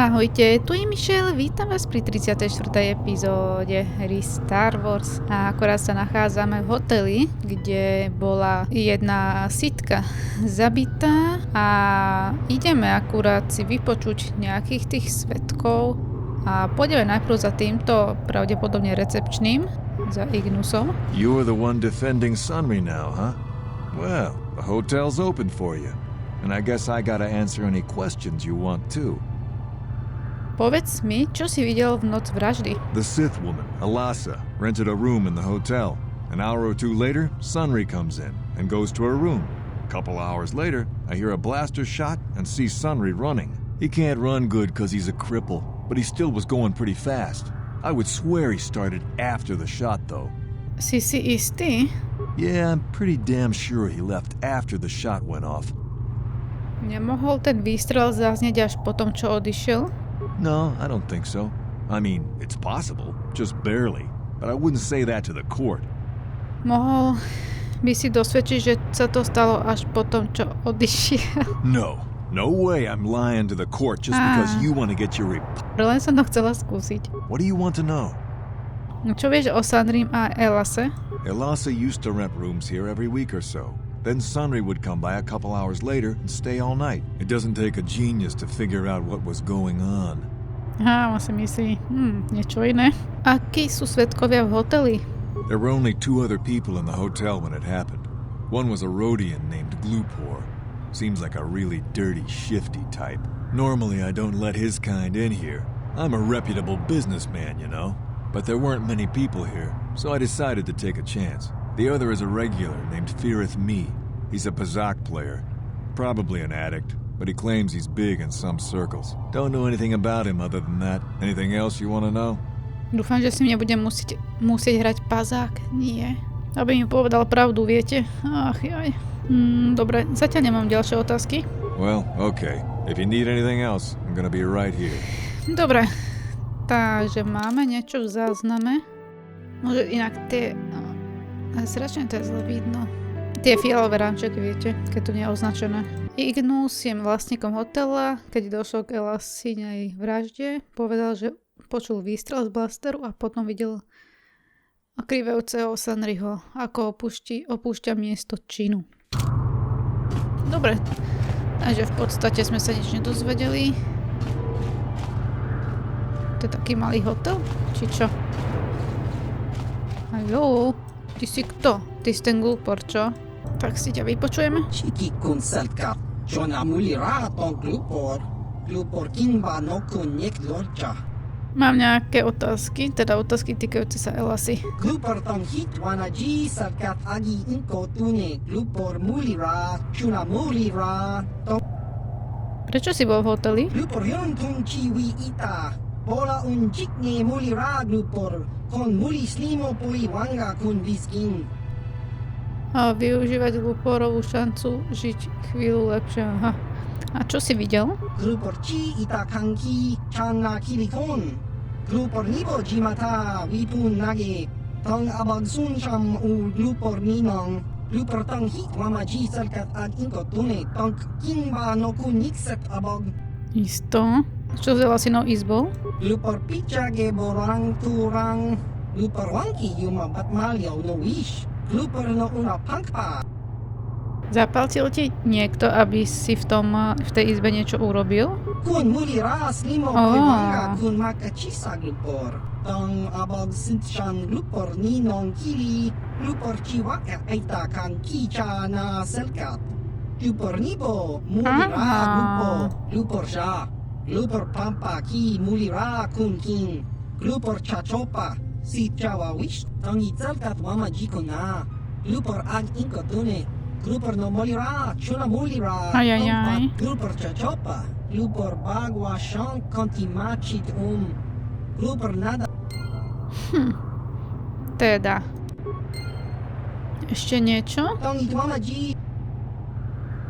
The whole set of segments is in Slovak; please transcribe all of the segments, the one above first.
Ahojte, tu je Michelle, vítam vás pri 34. epizóde hry Star Wars a akorát sa nachádzame v hoteli, kde bola jedna sitka zabitá a ideme akurát si vypočuť nejakých tých svedkov a pôjdeme najprv za týmto pravdepodobne recepčným, za Ignusom. You're the one defending Sunry now, huh? Well, the hotel's open for you. And I guess I gotta answer any questions you want too. Povedz mi, čo si videl v noc vraždy? The Sith woman, Ellasy, rented a room in the hotel. An hour or two later, Sunry comes in and goes to her room. A couple hours later, I hear a blaster shot and see Sunry running. He can't run good because he's a cripple, but he still was going pretty fast. I would swear he started after the shot, though. Si istý? Yeah, I'm pretty damn sure he left after the shot went off. Nemohol ten výstrel zaznieť až po tom, čo odišiel? No, I don't think so. I mean, it's possible, just barely. But I wouldn't say that to the court. Mohol by si dosvedčiť, že sa to stalo až po tom, čo odišiel. No way I'm lying to the court just because you want to get your Len som to chcela skúsiť. What do you want to know? Čo vieš o Sunrym a Ellasy? Ellasy used to rent rooms here every week or so. Then Sunry would come by a couple hours later and stay all night. It doesn't take a genius to figure out what was going on. On si myslí, niečo iné. Akí sú svedkovia v hoteli? There were only two other people in the hotel when it happened. One was a Rhodian named Glupor. Seems like a really dirty, shifty type. Normally I don't let his kind in here. I'm a reputable businessman, you know. But there weren't many people here, so I decided to take a chance. The other is a regular named Feareth Me. He's a Pazak player. Probably an addict, but he claims he's big in some circles. Don't know anything about him other than that. Anything else you want to know? Dúfam, že si mne budem musieť hrať Pazák. Nie. Aby mi povedal pravdu, viete? Ach jaj. Dobre, zatiaľ nemám ďalšie otázky. Well, okay. If you need anything else, I'm gonna be right here. Dobre. Takže máme niečo v zázname. Môže inak tie... Strašne to je zle vidno. Tie fialové rámčeky, viete, keď to nie je označené. Ignus je vlastníkom hotela, keď došlo k Ellasynej vražde, povedal, že počul výstrel z blasteru a potom videl krivejúceho Sunryho, ako opúšťa miesto činu. Dobre, takže v podstate sme sa nič nedozvedeli. To je taký malý hotel, či čo? Haló? Ty si kto? Ty si ten Glupor, čo? Tak si ťa vypočujeme. Čiki kun selka, čo na muli ráton Glupor kinba no kun nek lorča. Mám nejaké otázky, teda otázky týkajúce sa Ellasy. Glupor tong hit wana ji selkat agi inko tune Glupor muli rá, čuna muli rá. Prečo si bol v hoteli? Glupor yon tung chi wi ita. Bola un jikne muli rá Glupor. Kon muli slimo pui wanga kun viskin. A využívať Gluporovú šancu žiť chvíľu lepšie. Aha. A čo si videl? Glupor chi ita kanki channa kilikon. Glupor nibo jimata wipun nage. Tong abag sun cham u Glupor ninong. Glupor tong hit wama ji salkat ag inko tune. Tong kinba no kun nikset abag. Isto. Čo s Ellasynou izbou? Glupor pichage borang turang. Glupor wanki yuma batmalyaw no wish. Glupor no una punkpa. Zapaltil ti niekto, aby si v tej izbe niečo urobil? Kun muli ras limo wanga kun makachisa Glupor. Tong abag sintchan Glupor ninong kili. Glupor chiwaka aita kan kicha na selkat. Glupor nibo muli ra Glupor. Glupor sha. Glupor pampa ki muli ra kun kin. Glupor chachopa. Si chawa wish. Tong itzalkat wama jiko na. Glupor ag inko tune. Glupor no muli ra. Chuna muli ra. Ajajaj. Glupor chachopa. Glupor bagwa shan konti machit Glupor nada. Teda. Ešte niečo? Tong itwama ji.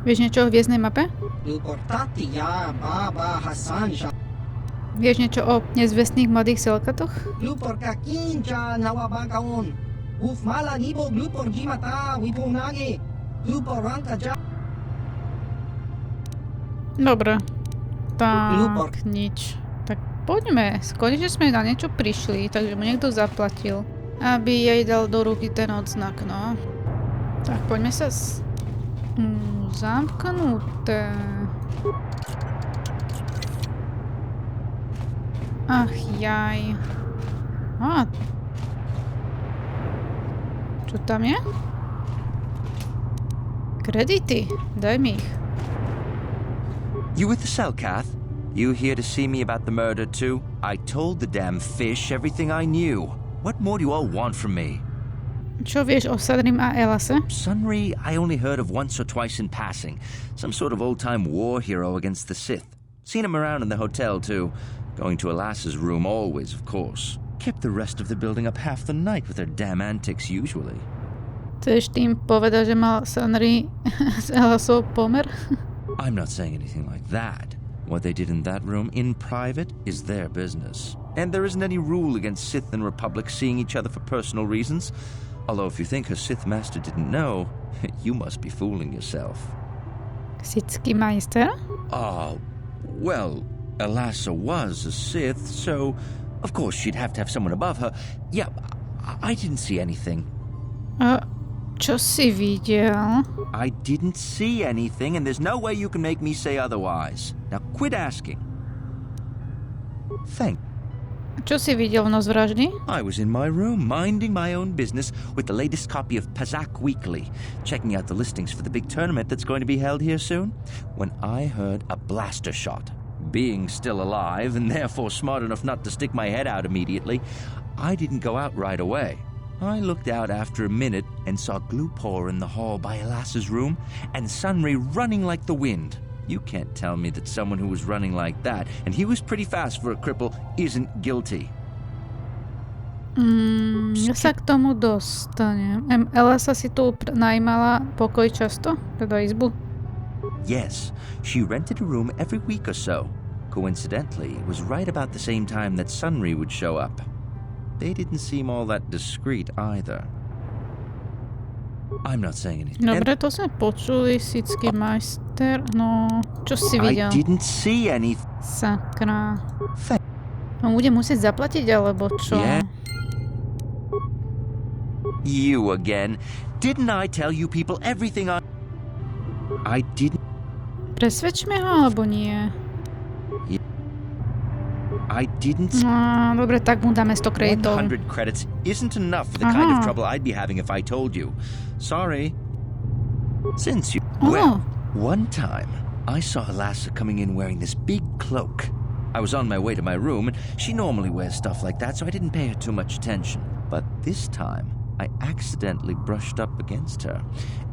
Vieš niečo o hviezdnej mape? Glupor tati ya baba Hasan sha. Vieš niečo o nezvestných mladých selkatoch? Glupor kakincha nawabagaon. Uf mala nibo Glupor jimata wipunage. Glupor ranka ja. Dobre. Tak, nič. Tak poďme. Konečne sme na niečo prišli, takže mu niekto zaplatil, aby jej dal do ruky ten odznak, no. Tak poďme sa zamknuté. Ach, jaj. Čo tam je? Kredity. Daj mi ich. You with the cell, Kath? You here to see me about the murder, too? I told the damn fish everything I knew. What more do you all want from me? Čo vieš o Sunrym a Ellase? Sunry, I only heard of once or twice in passing. Some sort of old-time war hero against the Sith. Seen him around in the hotel, too. Going to Ellas's room always, of course. Kept the rest of the building up half the night with their damn antics usually. Chceš tým povedať, že mal Sunry s Ellasou pomer? I'm not saying anything like that. What they did in that room in private is their business. And there isn't any rule against Sith and Republic seeing each other for personal reasons. Although if you think her Sith master didn't know, you must be fooling yourself. Sithský majster? Well, Ellasa was a Sith, so of course she'd have to have someone above her. Yeah, I didn't see anything. Čo si videl? I didn't see anything, and there's no way you can make me say otherwise. Now quit asking. Thank. Čo si videl v noc vraždy? I was in my room, minding my own business with the latest copy of Pazak Weekly, checking out the listings for the big tournament that's going to be held here soon, when I heard a blaster shot. Being still alive, and therefore smart enough not to stick my head out immediately, I didn't go out right away. I looked out after a minute and saw Glupor in the hall by Ellas's room and Sunry running like the wind. You can't tell me that someone who was running like that, and he was pretty fast for a cripple, isn't guilty. Ja sa k tomu dostanem. Ellasa si tu najímala pokoj často? Teda izbu? Yes, she rented a room every week or so. Coincidentally, it was right about the same time that Sunry would show up. They didn't seem all that discreet either. I'm not saying anything. Dobre, to sme počuli, Sithský majster. No, čo si videl? I didn't see anything. Sakra. On bude musieť zaplatiť, alebo čo? Yeah. You again. Didn't I tell you people everything I didn't... Presvedčme ho, alebo nie? I didn't... dobre, tak mu dáme 100 kreditov. 100 credits isn't enough for the kind of trouble I'd be having if I told you. Sorry. Since you... Well, one time, I saw Ellasa coming in wearing this big cloak. I was on my way to my room, and she normally wears stuff like that, so I didn't pay her too much attention. But this time, I accidentally brushed up against her.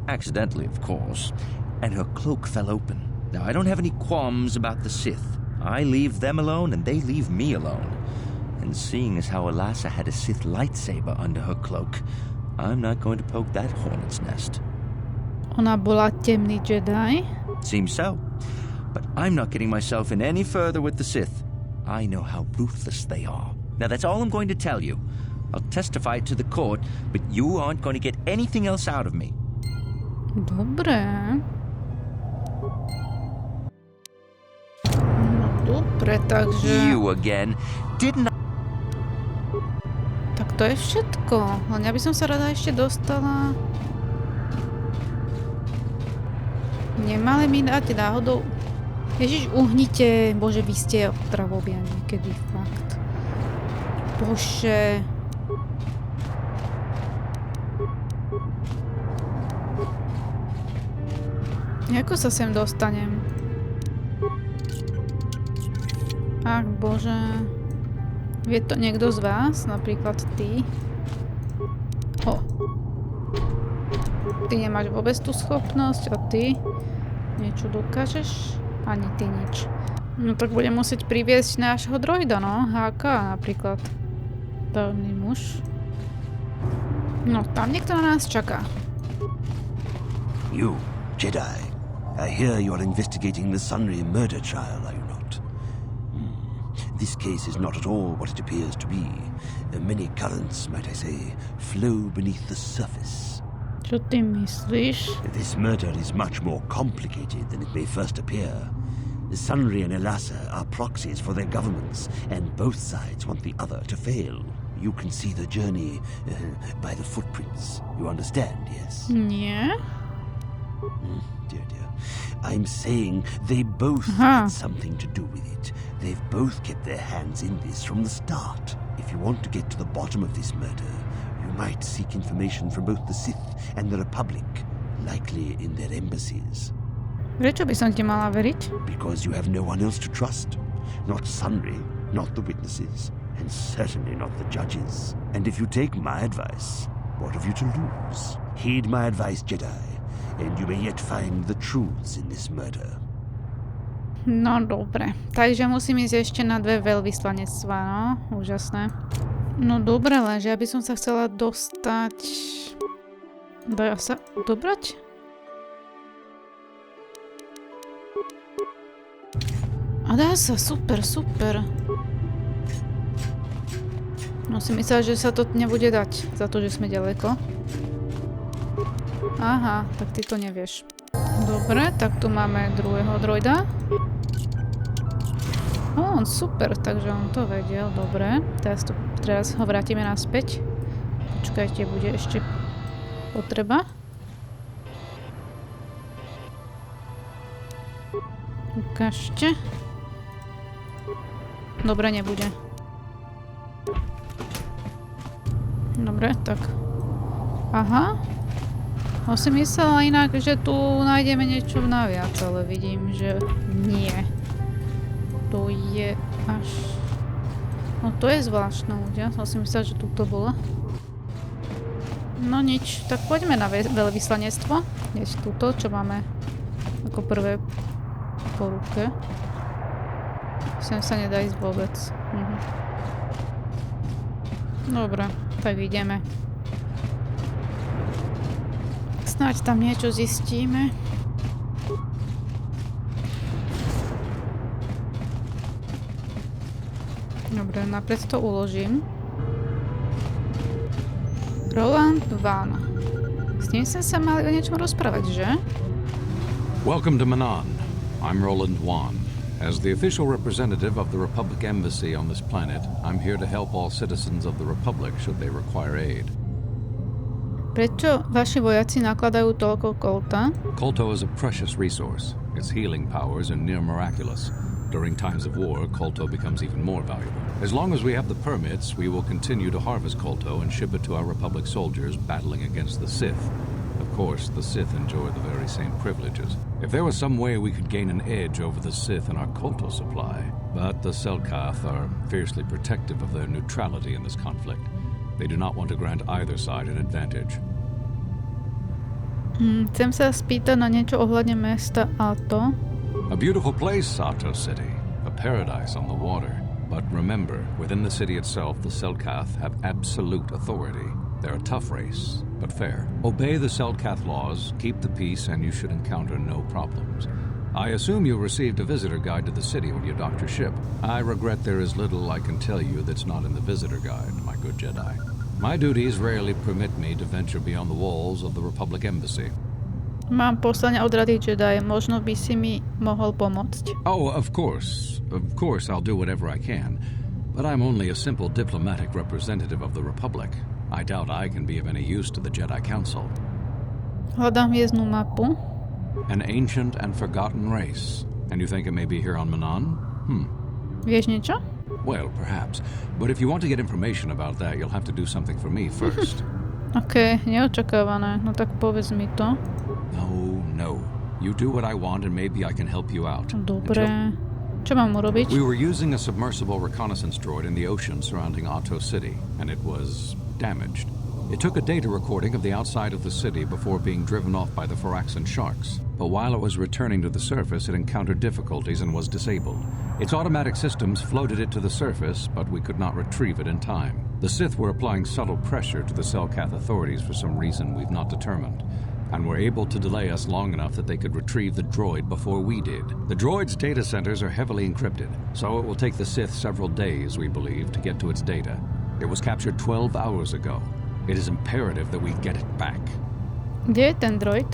Accidentally, of course. And her cloak fell open. Now, I don't have any qualms about the Sith. I leave them alone, and they leave me alone. And seeing as how Ellasa had a Sith lightsaber under her cloak, I'm not going to poke that hornet's nest. Ona bola temný Jedi? Seems so. But I'm not getting myself in any further with the Sith. I know how ruthless they are. Now, that's all I'm going to tell you. I'll testify it to the court, but you aren't going to get anything else out of me. Dobre. Dobre, takže... You again. Didn't I... Tak to je všetko. Len ja by som sa rada ešte dostala... Nemali mi dať náhodou... Ježiš, uhnite. Bože, vy ste otravovia niekedy, fakt. Bože. Ako sa sem dostanem? Ach, Bože. Vie to niekto z vás? Napríklad ty? Ty nemáš vôbec tú schopnosť a ty niečo dokážeš? Ani ty nič. No tak budem musieť priviesť nášho droida, no. HK napríklad. Dávny muž. No, tam niekto na nás čaká. You, Jedi. I hear you are investigating the Sunry murder trial, are you not? This case is not at all what it appears to be. Many currents, might I say, flow beneath the surface. Čo ty myslíš? This murder is much more complicated than it may first appear. Sunry and Ellasy are proxies for their governments, and both sides want the other to fail. You can see the journey by the footprints. You understand, yes? Nie. Dear. I'm saying they both had something to do with it. They've both kept their hands in this from the start. If you want to get to the bottom of this murder, you might seek information from both the Sith and the Republic, likely in their embassies. Prečo by som ti mala veriť? Because you have no one else to trust. Not Sunry, not the witnesses, and certainly not the judges. And if you take my advice, what have you to lose? Heed my advice, Jedi, and you may yet find the truths in this murder. No dobre, takže musím ísť ešte na 2 veľvyslanectvá, no? Úžasné. No dobre, lenže ja by som sa chcela dostať... Dá sa dobrať? A dá sa, super. No si myslela, že sa to nebude dať, za to, že sme ďaleko. Aha, tak ty to nevieš. Dobre, tak tu máme druhého droida. On super, takže on to vedel, dobre. Teraz ho vrátime naspäť. Počkajte, bude ešte potreba. Ukážte. Dobre, nebude. Dobre, tak. Aha. On si myslela inak, že tu nájdeme niečo naviac, ale vidím, že nie. To je až... No to je zvláštne, ľudia. Som si myslela, že tu to bolo. No nič, tak poďme na veľvyslanectvo. Je tuto, čo máme ako prvé po ruke. Sem sa nedá ísť vôbec. Dobre, tak ideme. Snáď tam niečo zistíme. Dobre, napred to uložím. Roland Van. S ním sme sa mali o niečom rozprávať, že? Welcome to Manan. I'm Roland Wan. As the official representative of the Republic Embassy on this planet, I'm here to help all citizens of the Republic should they require aid. Prečo vaši vojaci nakladajú toľko kolta? Kolto is a precious resource. Its healing powers are near miraculous. During times of war, Kolto becomes even more valuable. As long as we have the permits, we will continue to harvest Kolto and ship it to our Republic soldiers battling against the Sith. Of course, the Sith enjoy the very same privileges. If there was some way we could gain an edge over the Sith in our Kolto supply, but the Selkath are fiercely protective of their neutrality in this conflict. They do not want to grant either side an advantage. Chcem sa spýtať na niečo ohľadne mesta Ato. A beautiful place, Sato City. A paradise on the water. But remember, within the city itself, the Selkath have absolute authority. They're a tough race, but fair. Obey the Selkath laws, keep the peace, and you should encounter no problems. I assume you received a visitor guide to the city when you docked your ship. I regret there is little I can tell you that's not in the visitor guide, my good Jedi. My duties rarely permit me to venture beyond the walls of the Republic Embassy. Mám poslanie od Rady Jedi, možno by si mi mohol pomôcť. Oh, of course. Of course I'll do whatever I can. But I'm only a simple diplomatic representative of the Republic. I doubt I can be of any use to the Jedi Council. Hľadám hviezdnu mapu. An ancient and forgotten race. And you think it may be here on Manan? Vieš niečo? Well, perhaps. But if you want to get information about that, you'll have to do something for me first. OK, neočakávané. No tak povedz mi to. No. You do what I want and maybe I can help you out. Dobre. Čo mám urobiť? We were using a submersible reconnaissance droid in the ocean surrounding Ato City, and it was damaged. It took a data recording of the outside of the city before being driven off by the Phyraxan sharks. But while it was returning to the surface, it encountered difficulties and was disabled. Its automatic systems floated it to the surface, but we could not retrieve it in time. The Sith were applying subtle pressure to the Selkath authorities for some reason we've not determined, and were able to delay us long enough that they could retrieve the droid before we did. The droid's data centers are heavily encrypted, so it will take the Sith several days, we believe, to get to its data. It was captured 12 hours ago. It is imperative that we get it back. Kde je ten droid?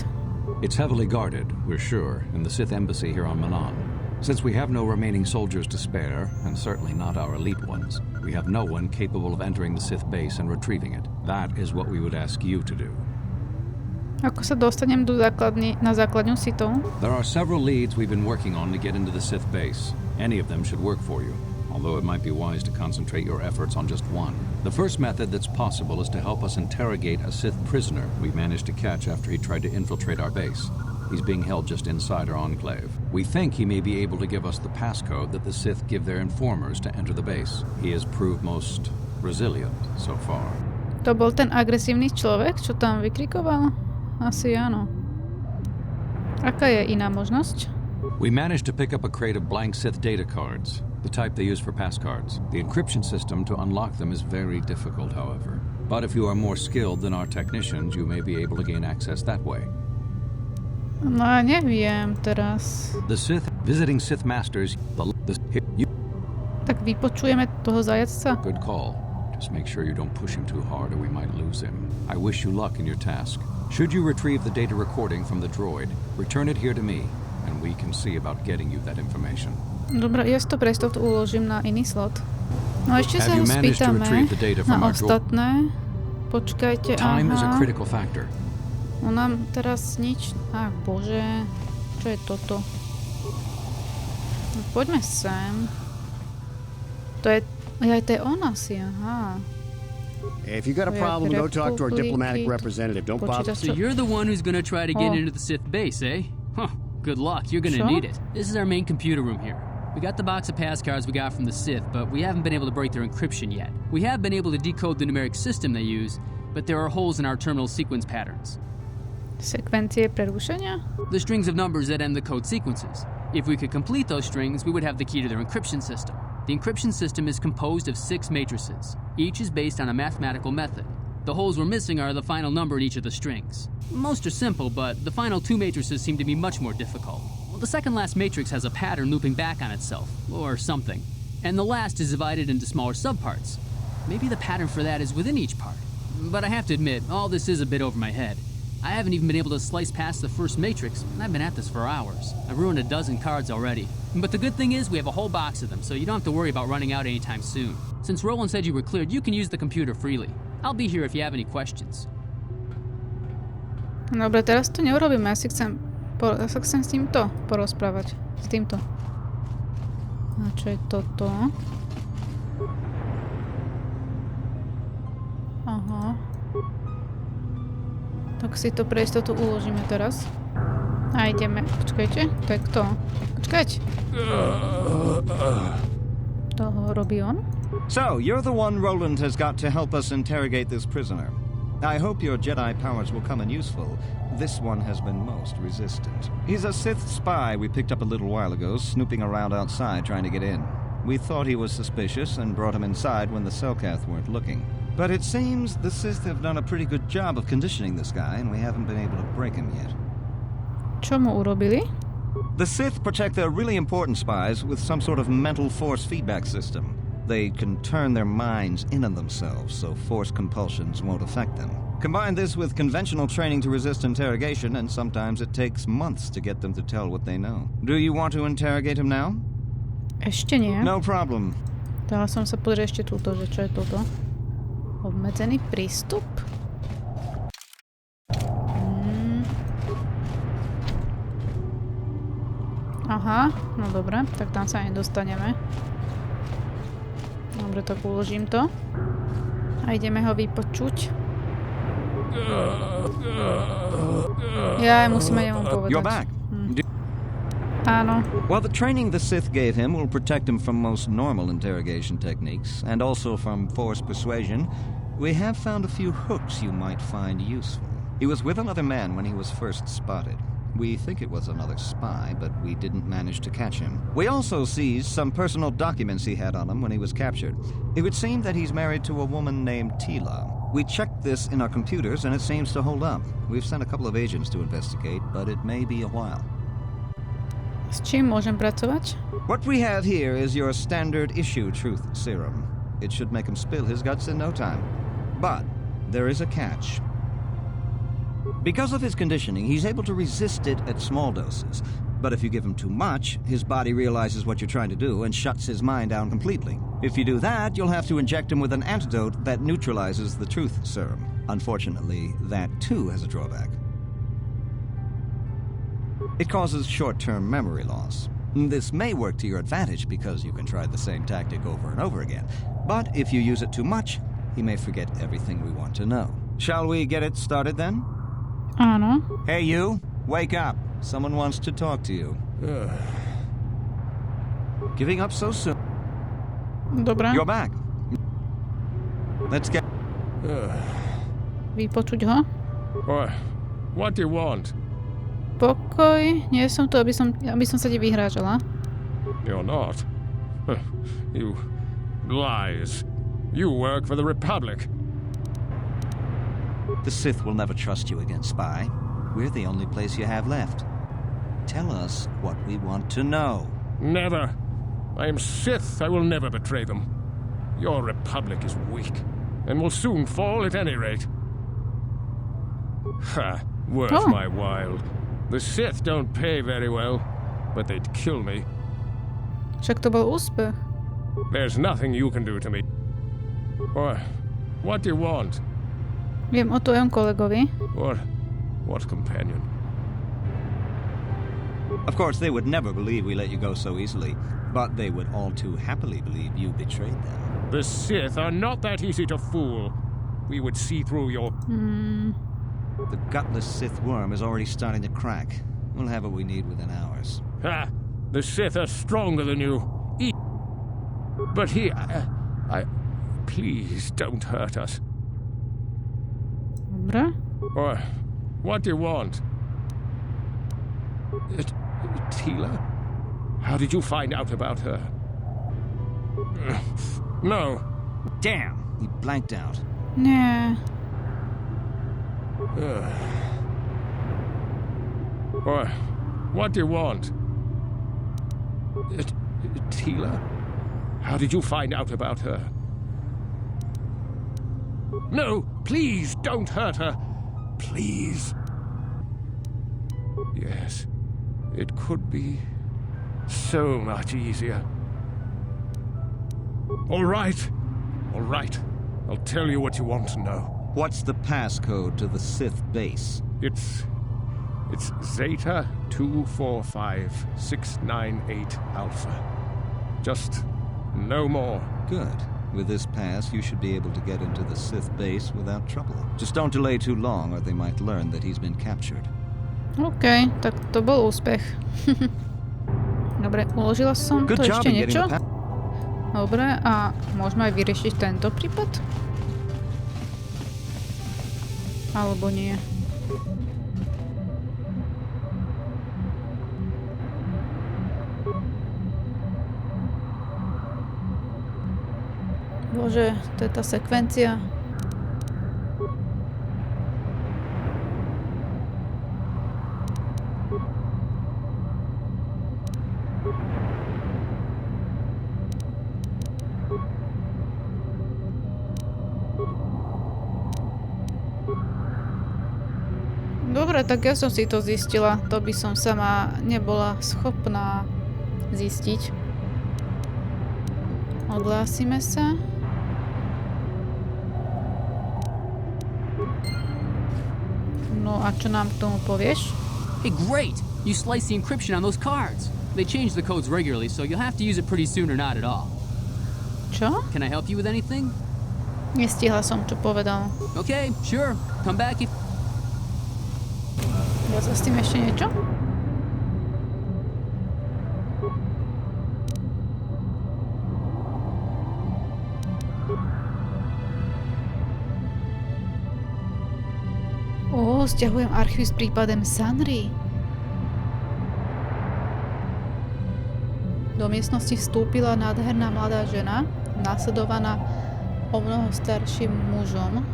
It's heavily guarded, we're sure, in the Sith embassy here on Manan. Since we have no remaining soldiers to spare, and certainly not our elite ones, we have no one capable of entering the Sith base and retrieving it. That is what we would ask you to do. Ako sa dostanem na základňu Sithov? There are several leads we've been working on to get into the Sith base. Any of them should work for you, although it might be wise to concentrate your efforts on just one. The first method that's possible is to help us interrogate a Sith prisoner we managed to catch after he tried to infiltrate our base. He's being held just inside our enclave. We think he may be able to give us the passcode that the Sith give their informers to enter the base. He has proved most resilient so far. To bol ten agresívny človek, čo tam vykrikoval? Asi áno. Aká je iná možnosť? We managed to pick up a crate of blank Sith data cards, the type they use for pass cards. The encryption system to unlock them is very difficult, however. But if you are more skilled than our technicians, you may be able to gain access that way. No neviem teraz. The visiting Sith masters... Tak vypočujeme toho zajacca? Good call. Just make sure you don't push him too hard or we might lose him. I wish you luck in your task. Should you retrieve the data recording from the droid, return it here to me, and we can see about getting you that information. Dobre, ja si to pre istotu uložím na iný slot. No ešte sa ho spýtame na ostatné. Počkajte, Time is a critical factor. No nám teraz nič... Ach, bože. Čo je toto? No, poďme sem. To je... Ja, to je on asi, aha. If you got a problem, go talk to our diplomatic representative. Don't bother. So you're the one who's gonna try to get into the Sith base, eh? Huh. Good luck. You're gonna need it. This is our main computer room here. We got the box of pass cards we got from the Sith, but we haven't been able to break their encryption yet. We have been able to decode the numeric system they use, but there are holes in our terminal sequence patterns. Sekvencie prerušenia? The strings of numbers that end the code sequences. If we could complete those strings, we would have the key to their encryption system. The encryption system is composed of 6 matrices. Each is based on a mathematical method. The holes we're missing are the final number in each of the strings. Most are simple, but the final 2 matrices seem to be much more difficult. Well, the second last matrix has a pattern looping back on itself, or something. And the last is divided into smaller subparts. Maybe the pattern for that is within each part. But I have to admit, all this is a bit over my head. I haven't even been able to slice past the first matrix, and I've been at this for hours. I've ruined a dozen cards already. But the good thing is we have a whole box of them, so you don't have to worry about running out anytime soon. Since Roland said you were cleared, you can use the computer freely. I'll be here if you have any questions. Dobre, teraz to neurobíme. Ja sa chcem s týmto porozprávať. S týmto. A čo je toto? Aha. Tak si to pre istotu uložíme teraz. A ideme. Počkajte, to je kto? Počkajte. Toho robí on? So, you're the one Roland has got to help us interrogate this prisoner. I hope your Jedi powers will come in useful. This one has been most resistant. He's a Sith spy we picked up a little while ago, snooping around outside trying to get in. We thought he was suspicious and brought him inside when the Selkath weren't looking. But it seems the Sith have done a pretty good job of conditioning this guy, and we haven't been able to break him yet. Čo mu urobili? The Sith protect their really important spies with some sort of mental force feedback system. They can turn their minds in on themselves so force compulsions won't affect them. Combine this with conventional training to resist interrogation, and sometimes it takes months to get them to tell what they know. Do you want to interrogate him now? Ešte nie. No problem. Dala som sa pozrieť ešte túto, že čo je toto. Obmedzený prístup? Aha, no dobre, tak tam sa nedostaneme. Dobre, tak uložím to. A ideme ho vypočuť. Ja musíme jemu povedať. You're back. Áno. Well, the training the Sith gave him will protect him from most normal interrogation techniques, and also from force persuasion. We have found a few hooks you might find useful. He was with another man when he was first spotted. We think it was another spy, but we didn't manage to catch him. We also seized some personal documents he had on him when he was captured. It would seem that he's married to a woman named Tila. We checked this in our computers, and it seems to hold up. We've sent a couple of agents to investigate, but it may be a while. S čím môžem pracovať? What we have here is your standard issue truth serum. It should make him spill his guts in no time. But there is a catch. Because of his conditioning, he's able to resist it at small doses. But if you give him too much, his body realizes what you're trying to do and shuts his mind down completely. If you do that, you'll have to inject him with an antidote that neutralizes the truth serum. Unfortunately, that too has a drawback. It causes short-term memory loss. This may work to your advantage because you can try the same tactic over and over again. But if you use it too much, he may forget everything we want to know. Shall we get it started then? Áno. Hey you, wake up. Someone wants to talk to you. Giving up so soon. Dobre. You're back. Let's get... Vypočuť ho. What do you want? Pokoj. Nie som tu, aby som sa ti vyhrážala. You're not. You lies. You work for the Republic. The Sith will never trust you again, spy. We're the only place you have left. Tell us what we want to know. Never. I am Sith. I will never betray them. Your Republic is weak, and will soon fall at any rate. Ha! Worth my while. The Sith don't pay very well, but they'd kill me. Však to bol úspech. There's nothing you can do to me. What do you want? Viem o tvojom kolegovi. What companion? Of course, they would never believe we let you go so easily, but they would all too happily believe you betrayed them. The Sith are not that easy to fool. We would see through your... The gutless Sith worm is already starting to crack. We'll have what we need within hours. Ha! The Sith are stronger than you. But he... Please don't hurt us. Dobre. What do you want? Tila? How did you find out about her? No. Damn! He blanked out. Nie. What do you want? Tila? How did you find out about her? No, please don't hurt her. Please. Yes, it could be so much easier. All right. I'll tell you what you want to know. What's the passcode to the Sith base? It's Zeta 245698 Alpha. Just no more. Good. With this pass, you should be able to get into the Sith base without trouble. Just don't delay too long, or they might learn that he's been captured. OK, tak to bol úspech. Dobre, uložila som to ešte niečo. Dobre, a môžeme aj vyriešiť tento prípad? Alebo nie? Bože, to je tá sekvencia. Dobre, tak ja som si to zistila. To by som sama nebola schopná zistiť. Odhlásime sa. No a čo nám k tomu povieš? Hey, great! You sliced the encryption on those cards. They change the codes regularly, so you'll have to use it pretty soon or not at all. Čo? Can I help you with anything? Nestihla som, čo povedal. Okay, sure. Come back if... Ja sa s tým ešte niečo? Sťahujem archív s prípadem Sanry. Do miestnosti vstúpila nádherná mladá žena, nasledovaná o mnoho starším mužom.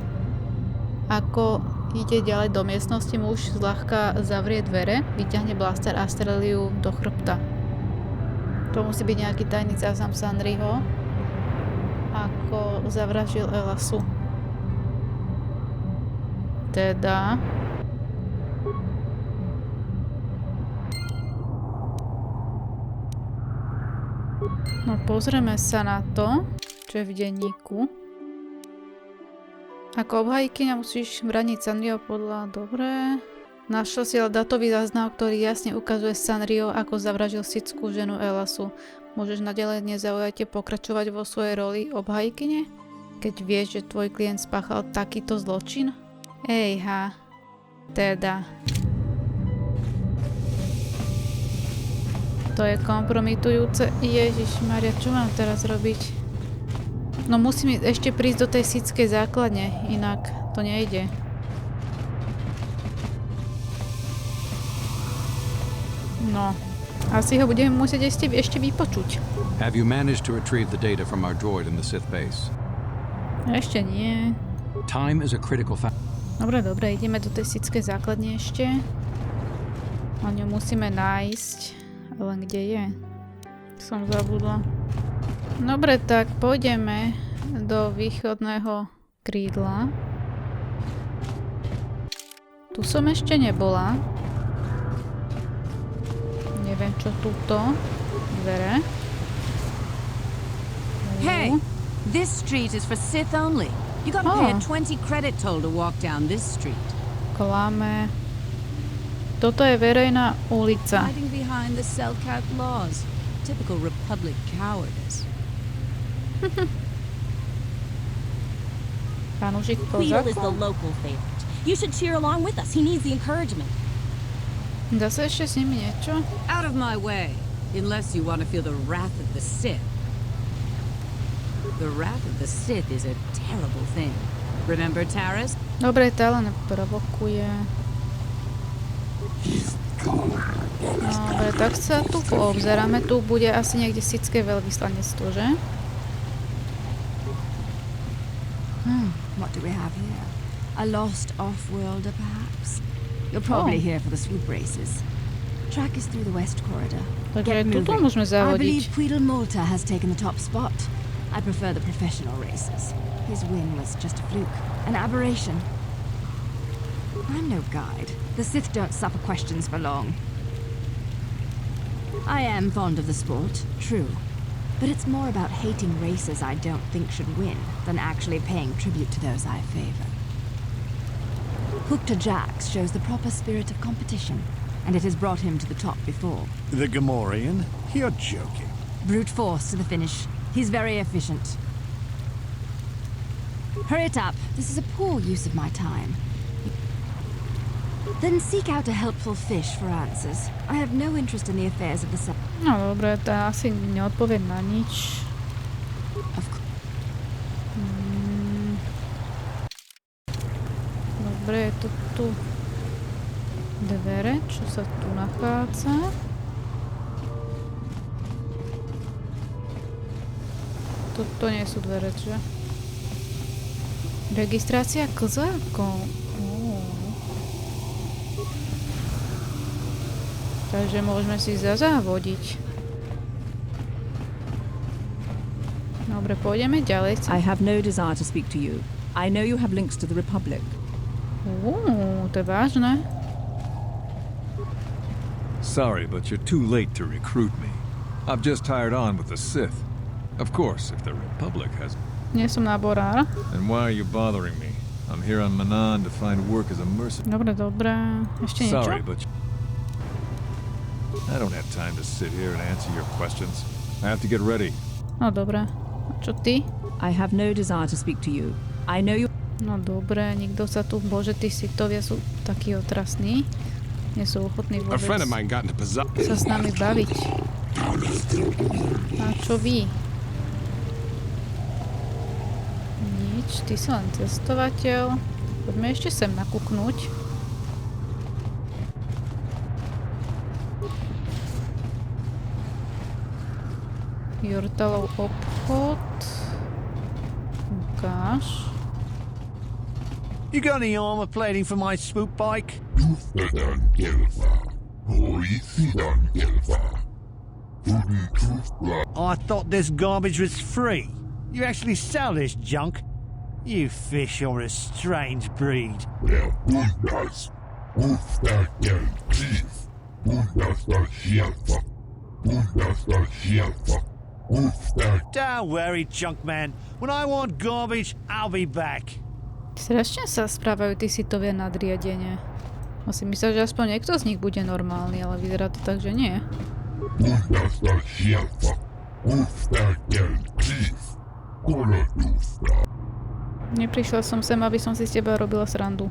Ako ide ďalej do miestnosti, muž zľahka zavrie dvere, vyťahne blaster a strelí ju do chrbta. To musí byť nejaký tajný záznam Sanryho, ako zavraždil Ellasu. Teda... No pozrieme sa na to, čo je v denníku. Ako obhajkyňa musíš braniť Sanrio podľa... Dobre. Našiel si datový záznam, ktorý jasne ukazuje Sanrio, ako zavražil sitskú ženu Ellasu. Môžeš naďalej nezaujate pokračovať vo svojej roli obhajkyne? Keď vieš, že tvoj klient spáchal takýto zločin? Ejha. Teda. To je kompromitujúce. Ježišmaria, čo mám teraz robiť? No musím ešte prísť do tej sitskej základne, inak to nejde. No, asi ho budeme musieť ešte vypočuť. Have you managed to retrieve the data from our droid in the Sith base? Ešte nie. Time is a critical factor. Dobre, ideme do tej sitskej základne ešte. A ňu musíme nájsť. Len kde je? Som zabudla. Dobre, tak pôjdeme do východného krídla. Tu som ešte nebola. Neviem, čo túto. Dvere. Hey, this street is for Sith only. You gotta pay a 20 credit toll to walk down this street. Klame. Toto je verejná ulica. Hiding behind the Selkout laws. Typical Republic cowardice. Fanúšik Wheel is the kozakov. local favorite. You should cheer along with us. He needs the encouragement. Dá sa ešte s nimi niečo? Out of my way, unless you want to feel the wrath of the Sith. The wrath of the Sith is a terrible thing. Remember Taris? Dobre, tá len provokuje. Dobre, tak sa tu poobzeráme. Tu bude asi niekde sitské veľvyslanectvo, že? What do we have here? A lost off-worlder, perhaps? You're probably here for the swoop races. Track is through the west corridor. Takže Get tuto moving. môžeme I zavodiť. believe Tweedle Malta has taken the top spot. I prefer the professional races. His win was just a fluke, an aberration. I'm no guide. The Sith don't suffer questions for long. I am fond of the sport, true. But it's more about hating races I don't think should win than actually paying tribute to those I favor. Hook to Jax shows the proper spirit of competition, and it has brought him to the top before. The Gamorrean? You're joking. Brute force to the finish. He's very efficient. Hurry it up. This is a poor use of my time. Then seek out a helpful fish for answers. I have no interest in the affairs of the sub. No dobre, tá asi neodpovie na nič. Of course. Dobre, je to tu dvere, čo sa tu nachádza. Toto nie sú dvere, že? Registrácia kozákov. Takže môžeme si zazávodiť. Dobre, pôjdeme ďalej. I have no desire to speak to you. I know you have links to the Republic. To je vážne. Sorry, but you're too late to recruit me. I've just hired on with the Sith. Of course, if the Republic has... Nie som náborár. And why are you bothering me? I'm here on Manan to find work as a mercenary. Dobre. Ešte niečo? Sorry, but... I don't have time to sit here and answer your questions. I have to get ready. No dobre. A čo ty? I have no desire to speak to you. I know you... No dobre, nikto sa tu... Bože, tí sitovia sú takí otrasní. Nie sú ochotní vôbec sa s nami baviť. A čo vy? Nič, ty si len cestovateľ. Poďme ešte sem nakúknuť. Jurtalov obchod. Ukáž. You got any armor plating for my swoop bike? I thought this garbage was free. You actually sell this junk? You fish are a strange breed. Don't worry, junk man. When I want garbage, I'll be back. Strašne sa správajú tí sitovia nadriadenie. Asi myslel, že aspoň niekto z nich bude normálny, ale vyzerá to tak, že nie. Neprišiel som sem, aby som si z teba robila srandu.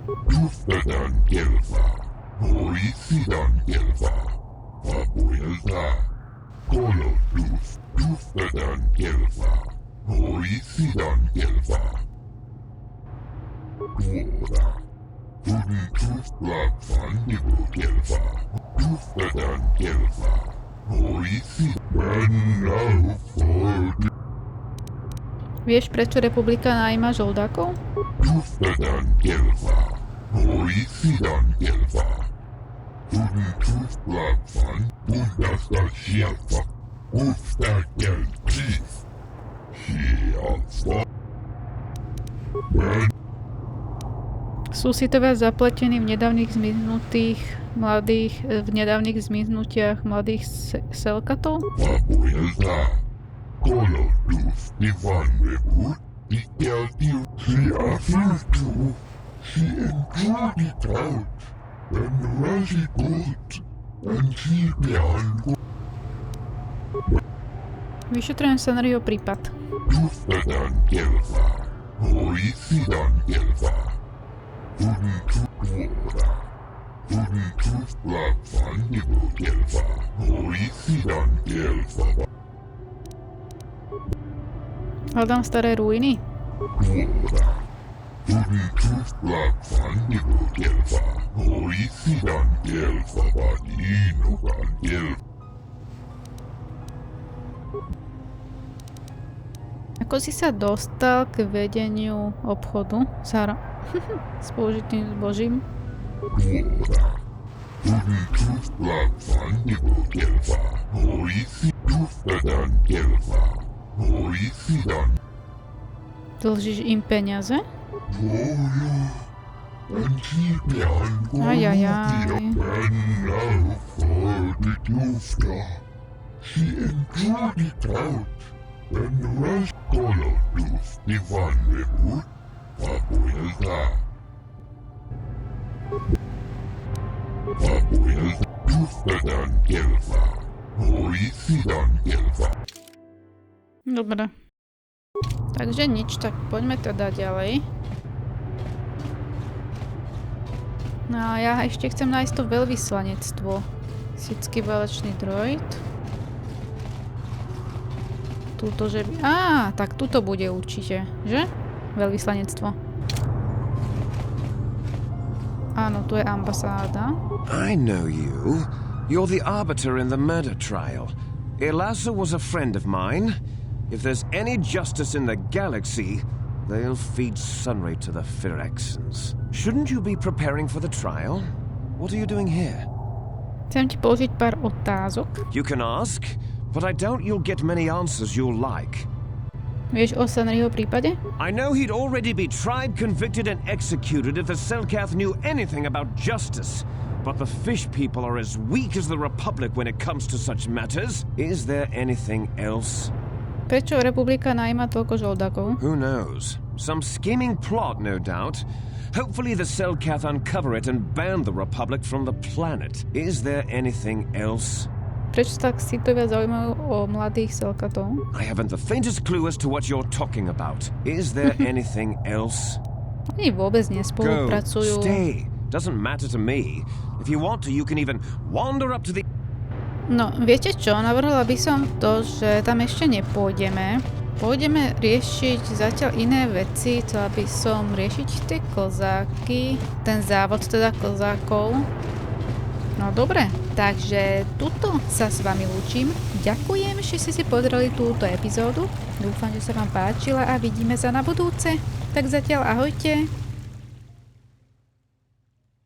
Vieš, prečo republika najíma žoldákov? Sú sitovia zapletení v nedávnych zmiznutiach mladých selkatov? Vyšetrujem scenériu prípad. Hľadám staré ruiny. Ako si sa dostal k vedeniu obchodu s použitým zbožím? Dlžíš im peniaze? Ajajaj. Dobre. Takže nič, tak poďme teda ďalej. No a ja ešte chcem nájsť to veľvyslanectvo. Sický válečný droid. Tuto, že by... tak tuto bude určite, že? Veľvyslanectvo. Áno, tu je ambasáda. I know you. You're the arbiter in the murder trial. Ellasy was a friend of mine. If there's any justice in the galaxy, they'll feed sunray to the Phyraxans. Shouldn't you be preparing for the trial? What are you doing here? Chcem ti položiť pár otázok. You can ask, but I doubt you'll get many answers you'll like. Vieš o Sanryho prípade? I know he'd already be tried, convicted and executed if the Selkath knew anything about justice. But the fish people are as weak as the Republic when it comes to such matters. Is there anything else? Prečo republika najíma toľko žoldákov? Who knows? Some scheming plot, no doubt. Hopefully the Selkath uncover it and ban the Republic from the planet. Is there anything else? Prečo tak sitovia zaujímajú o mladých Selkatov? I haven't the faintest clue as to what you're talking about. Is there anything else? Oni vôbec nespolupracujú. Go, stay. Doesn't matter to me. If you want to, you can even wander up to the... No, viete čo? Navrhla by som to, že tam ešte nepôjdeme. Pôjdeme riešiť zatiaľ iné veci. Chcela by som riešiť tie kozáky. Ten závod teda kozákov. No dobre, takže tuto sa s vami lúčim. Ďakujem, že ste si pozreli túto epizódu. Dúfam, že sa vám páčila a vidíme sa na budúce. Tak zatiaľ ahojte.